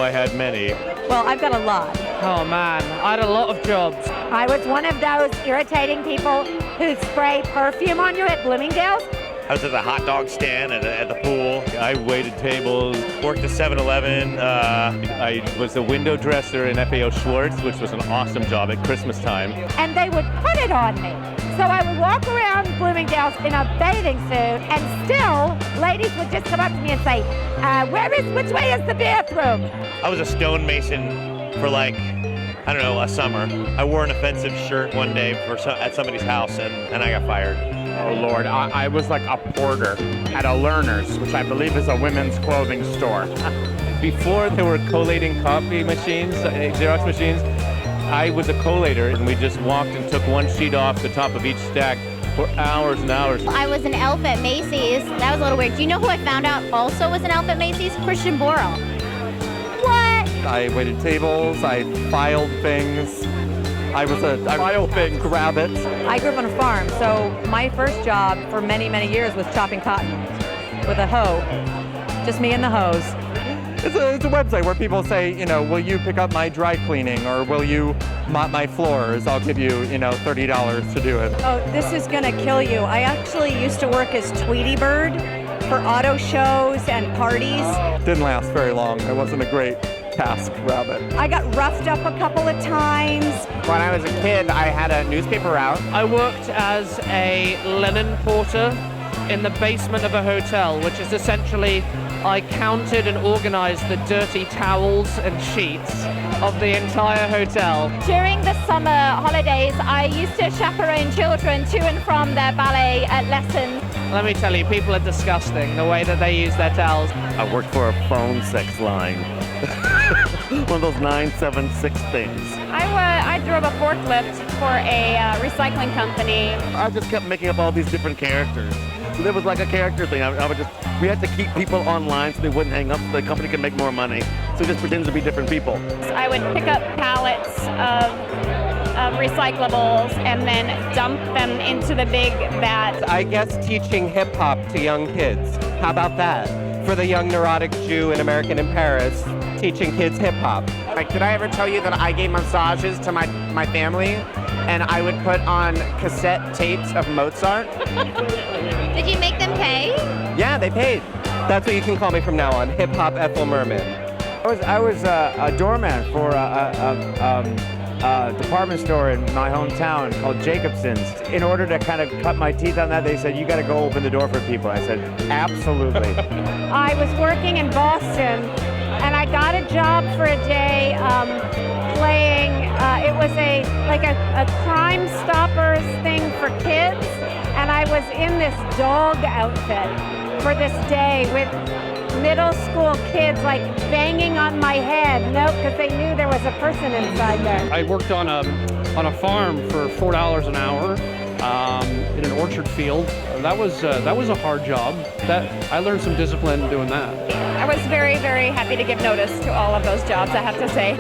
I had many. Well, I've got a lot. Oh man, I had a lot of jobs. I was one of those irritating people who spray perfume on you at Bloomingdale's. I was at the hot dog stand at the pool. I waited tables. Worked at 7-Eleven. I was a window dresser in FAO Schwartz, which was an awesome job at Christmas time. And they would put it on me. So I would walk around Bloomingdale's in a bathing suit, and still, ladies would just come up to me and say, which way is the bathroom? I was a stonemason for I don't know, a summer. I wore an offensive shirt one day at somebody's house, and I got fired. Oh Lord, I was like a porter at a Learner's, which I believe is a women's clothing store. Before there were collating copy machines, Xerox machines, I was a collator, and we just walked and took one sheet off the top of each stack for hours and hours. I was an elf at Macy's. That was a little weird. Do you know who I found out also was an elf at Macy's? Christian Borle. What? I waited tables, I filed things. I filed things, grab it. I grew up on a farm, so my first job for many, many years was chopping cotton with a hoe. Just me and the hose. It's a website where people say, will you pick up my dry cleaning or will you mop my floors? I'll give you, $30 to do it. Oh, this is gonna kill you. I actually used to work as Tweety Bird for auto shows and parties. Didn't last very long. It wasn't a great task rabbit. I got roughed up a couple of times. When I was a kid, I had a newspaper route. I worked as a linen porter in the basement of a hotel, which is essentially I counted and organized the dirty towels and sheets of the entire hotel. During the summer holidays, I used to chaperone children to and from their ballet lessons. Let me tell you, people are disgusting, the way that they use their towels. I worked for a phone sex line. One of those 976 things. I drove a forklift for a recycling company. I just kept making up all these different characters. So there was like a character thing. We had to keep people online so they wouldn't hang up so the company could make more money. So just pretends to be different people. I would pick up pallets of recyclables and then dump them into the big vat. I guess teaching hip hop to young kids. How about that? For the young neurotic Jew in American in Paris, teaching kids hip hop. Did I ever tell you that I gave massages to my family and I would put on cassette tapes of Mozart? Did you make them pay? Yeah, they paid. That's what you can call me from now on, hip hop Ethel Merman. I was a doorman for a department store in my hometown called Jacobson's. In order to kind of cut my teeth on that, they said, you got to go open the door for people. I said, absolutely. I was working in Boston, and I got a job for a day playing, it was a Crime Stoppers thing for kids, and I was in this dog outfit for this day with middle school kids banging on my head. No, because they knew there was a person inside there. I worked on a farm for $4 an hour in an orchard field. That was a hard job. I learned some discipline doing that. I was very, very happy to give notice to all of those jobs, I have to say.